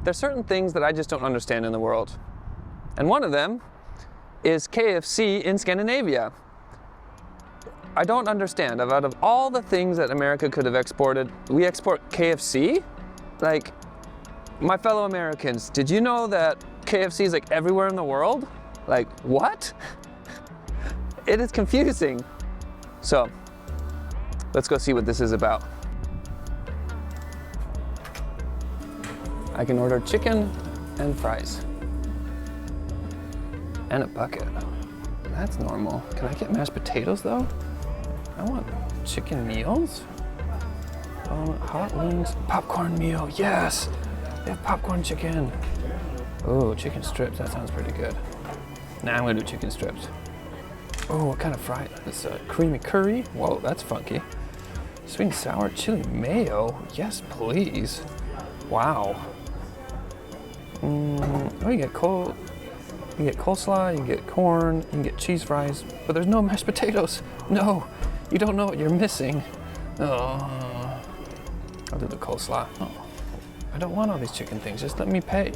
there's certain things that I just don't understand in the world. And one of them is KFC in Scandinavia. I don't understand. Out of all the things that America could have exported, we export KFC? Like, my fellow Americans, did you know that KFC is like everywhere in the world? Like, what? It is confusing. So, let's go see what this is about. I can order chicken and fries. And a bucket. That's normal. Can I get mashed potatoes though? I want chicken meals. Hot wings, popcorn meal, yes! They have popcorn chicken. Oh, chicken strips, that sounds pretty good. Nah, I'm gonna do chicken strips. Oh, what kind of fry? This creamy curry? Whoa, that's funky. Sweet and sour chili mayo? Yes, please. Wow. Oh, you get coleslaw, you can get corn, you can get cheese fries, but there's no mashed potatoes. No, you don't know what you're missing. Oh, I'll do the coleslaw. Oh, I don't want all these chicken things, just let me pay.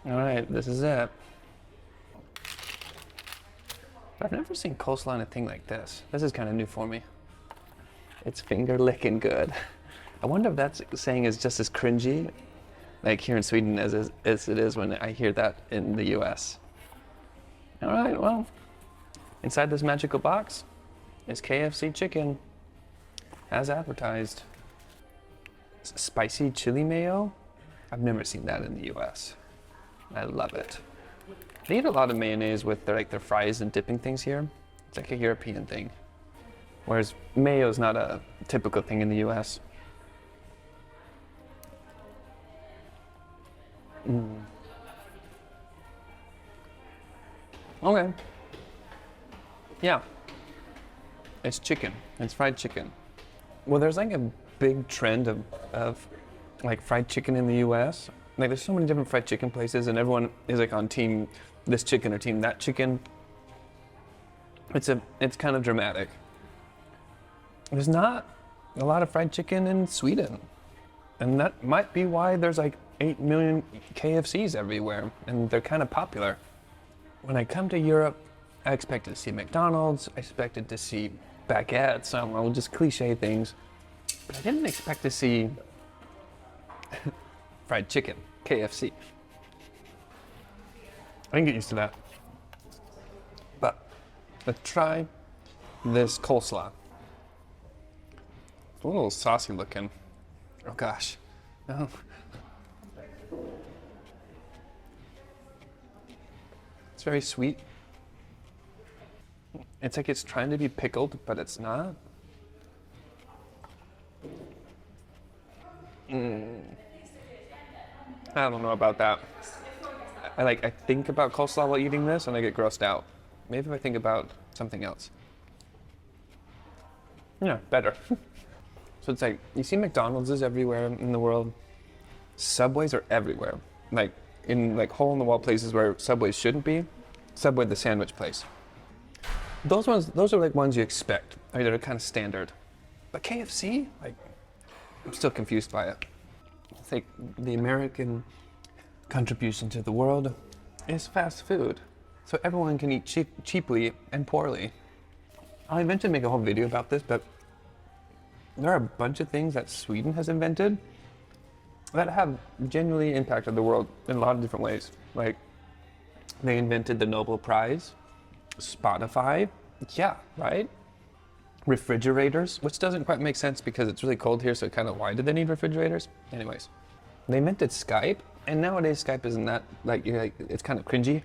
All right, this is it. I've never seen coleslaw in a thing like this. This is kind of new for me. It's finger licking good. I wonder if that saying is just as cringy, like here in Sweden, as it is when I hear that in the US. All right, well, inside this magical box is KFC chicken, as advertised. Spicy chili mayo? I've never seen that in the US. I love it. They eat a lot of mayonnaise with their fries and dipping things here. It's like a European thing. Whereas mayo is not a typical thing in the US. Okay. Yeah. It's chicken. It's fried chicken. Well, there's like a big trend of like fried chicken in the US. Like there's so many different fried chicken places and everyone is like on team this chicken or team that chicken. It's kind of dramatic. There's not a lot of fried chicken in Sweden. And that might be why there's like 8 million KFCs everywhere and they're kind of popular. When I come to Europe, I expected to see McDonald's, I expected to see baguettes, I don't know, just cliche things. But I didn't expect to see fried chicken, KFC. I can get used to that. But let's try this coleslaw. It's a little saucy looking. Oh gosh. No. It's very sweet. It's like it's trying to be pickled, but it's not. I don't know about that. I think about coleslaw while eating this and I get grossed out. Maybe if I think about something else. Yeah, better. So it's like, you see McDonald's is everywhere in the world. Subways are everywhere. Like in like hole in the wall places where Subways shouldn't be. Subway, the sandwich place. Those are like ones you expect. Like they're kind of standard. But KFC, like, I'm still confused by it. It's like the American contribution to the world is fast food. So everyone can eat cheaply and poorly. I'll eventually make a whole video about this, but there are a bunch of things that Sweden has invented that have genuinely impacted the world in a lot of different ways. Like, they invented the Nobel Prize, Spotify, yeah, right? Refrigerators, which doesn't quite make sense because it's really cold here, so kind of why did they need refrigerators? Anyways, they invented Skype, and nowadays Skype isn't that, like it's kind of cringy,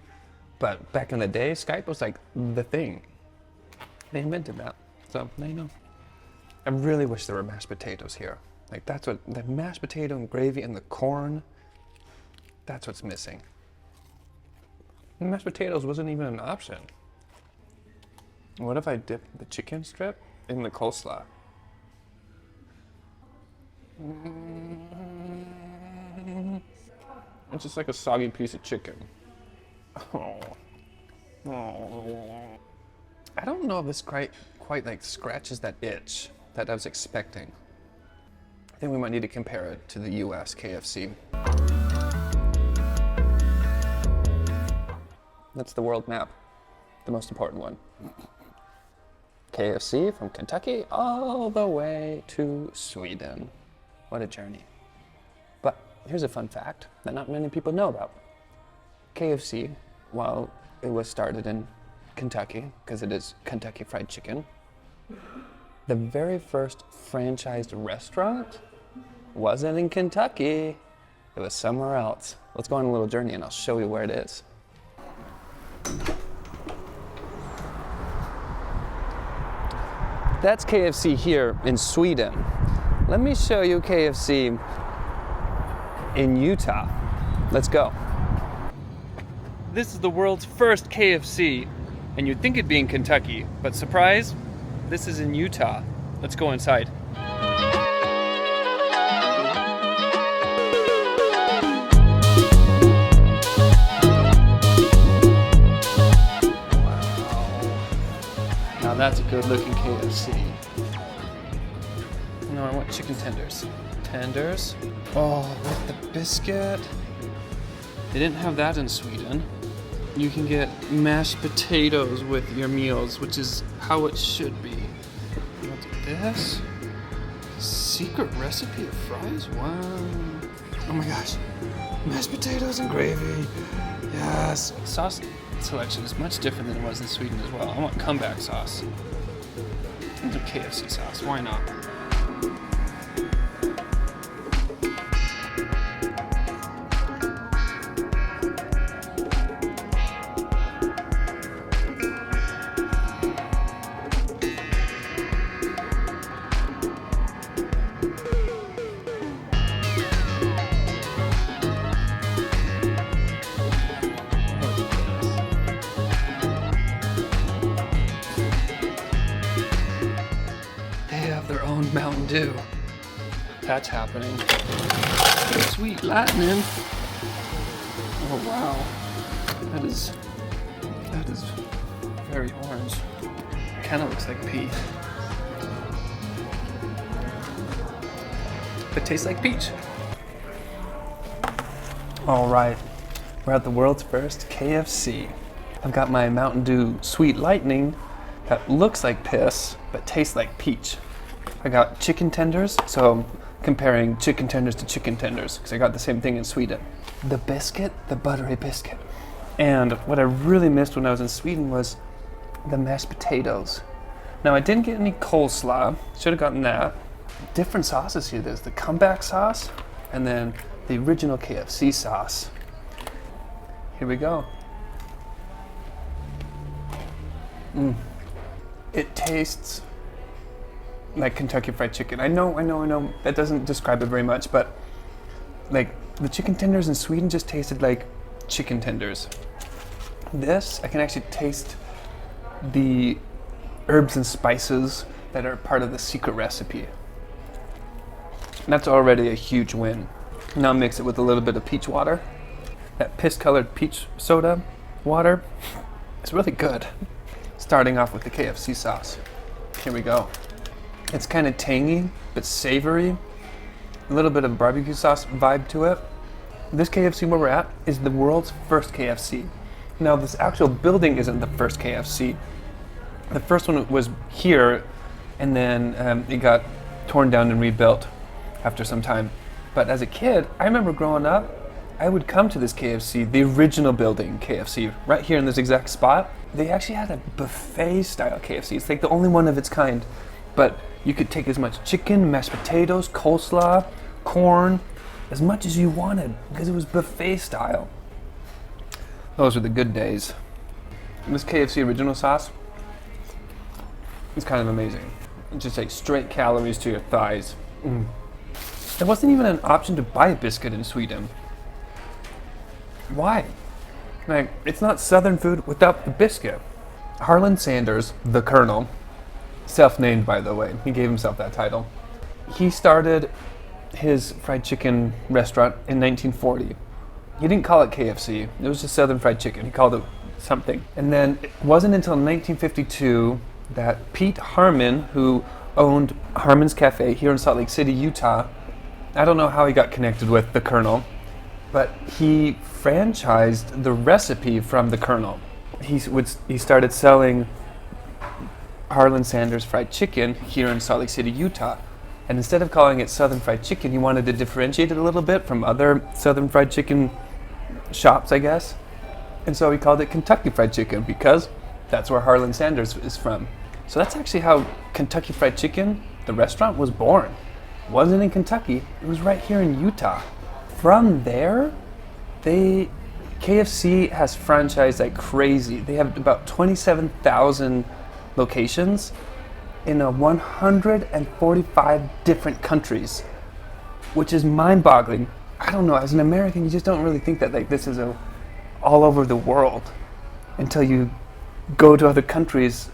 but back in the day, Skype was like the thing. They invented that, so now you know. I really wish there were mashed potatoes here. Like that's what, the mashed potato and gravy and the corn, that's what's missing. And mashed potatoes wasn't even an option. What if I dip the chicken strip in the coleslaw? It's just like a soggy piece of chicken. Oh. I don't know if this quite like scratches that itch that I was expecting. I think we might need to compare it to the US KFC. That's the world map, the most important one. KFC from Kentucky all the way to Sweden. What a journey. But here's a fun fact that not many people know about. KFC, while it was started in Kentucky, because it is Kentucky Fried Chicken, the very first franchised restaurant wasn't in Kentucky. It was somewhere else. Let's go on a little journey and I'll show you where it is. That's KFC here in Sweden. Let me show you KFC in Utah. Let's go. This is the world's first KFC, and you'd think it'd be in Kentucky, but surprise, this is in Utah. Let's go inside. Now that's a good looking KFC. No, I want chicken tenders. Tenders. Oh, with the biscuit. They didn't have that in Sweden. You can get mashed potatoes with your meals, which is how it should be. What's this? Secret recipe of fries? Wow. Oh my gosh. Mashed potatoes and gravy. Yes. Sauce selection is much different than it was in Sweden as well. I want comeback sauce. And the KFC sauce, why not? Their own Mountain Dew. That's happening. Sweet lightning. Oh wow. That is very orange. Kinda looks like pea. But tastes like peach. All right, we're at the world's first KFC. I've got my Mountain Dew Sweet Lightning that looks like piss, but tastes like peach. I got chicken tenders, so I'm comparing chicken tenders to chicken tenders, because I got the same thing in Sweden. The biscuit, the buttery biscuit. And what I really missed when I was in Sweden was the mashed potatoes. Now I didn't get any coleslaw, should have gotten that. Different sauces here, there's the comeback sauce, and then the original KFC sauce. Here we go. It tastes like Kentucky Fried Chicken. I know. That doesn't describe it very much, but like the chicken tenders in Sweden just tasted like chicken tenders. This, I can actually taste the herbs and spices that are part of the secret recipe. And that's already a huge win. Now mix it with a little bit of peach water. That piss-colored peach soda water. It's really good. Starting off with the KFC sauce. Here we go. It's kind of tangy, but savory. A little bit of barbecue sauce vibe to it. This KFC where we're at is the world's first KFC. Now this actual building isn't the first KFC. The first one was here, and then it got torn down and rebuilt after some time. But as a kid, I remember growing up, I would come to this KFC, the original building KFC, right here in this exact spot. They actually had a buffet style KFC. It's like the only one of its kind. But you could take as much chicken, mashed potatoes, coleslaw, corn, as much as you wanted, because it was buffet style. Those were the good days. And this KFC original sauce is kind of amazing. It just like straight calories to your thighs. There wasn't even an option to buy a biscuit in Sweden. Why? Like, it's not Southern food without the biscuit. Harlan Sanders, the Colonel, self-named by the way, he gave himself that title. He started his fried chicken restaurant in 1940. He didn't call it KFC, it was just Southern Fried Chicken. He called it something. And then it wasn't until 1952 that Pete Harmon, who owned Harmon's Cafe here in Salt Lake City, Utah, I don't know how he got connected with the Colonel, but he franchised the recipe from the Colonel. He started selling Harlan Sanders fried chicken here in Salt Lake City, Utah. And instead of calling it Southern Fried Chicken, he wanted to differentiate it a little bit from other Southern Fried Chicken shops, I guess. And so he called it Kentucky Fried Chicken because that's where Harlan Sanders is from. So that's actually how Kentucky Fried Chicken, the restaurant, was born. It wasn't in Kentucky, it was right here in Utah. From there, KFC has franchised like crazy. They have about 27,000 locations in 145 different countries, which is mind-boggling. I don't know, as an American, you just don't really think that like this is all over the world until you go to other countries,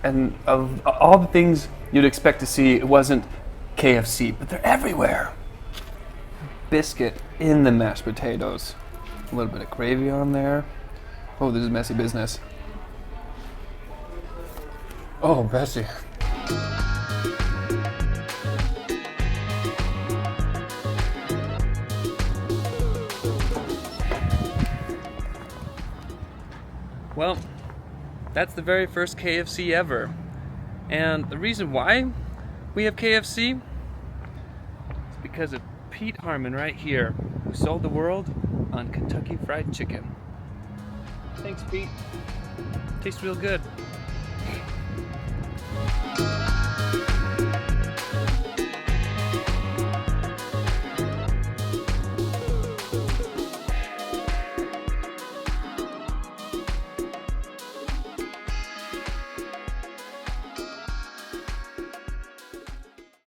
and of all the things you'd expect to see, it wasn't KFC, but they're everywhere. Biscuit in the mashed potatoes. A little bit of gravy on there. Oh, this is messy business. Oh, Bessie. Well, that's the very first KFC ever. And the reason why we have KFC is because of Pete Harmon right here, who sold the world on Kentucky Fried Chicken. Thanks, Pete. Tastes real good.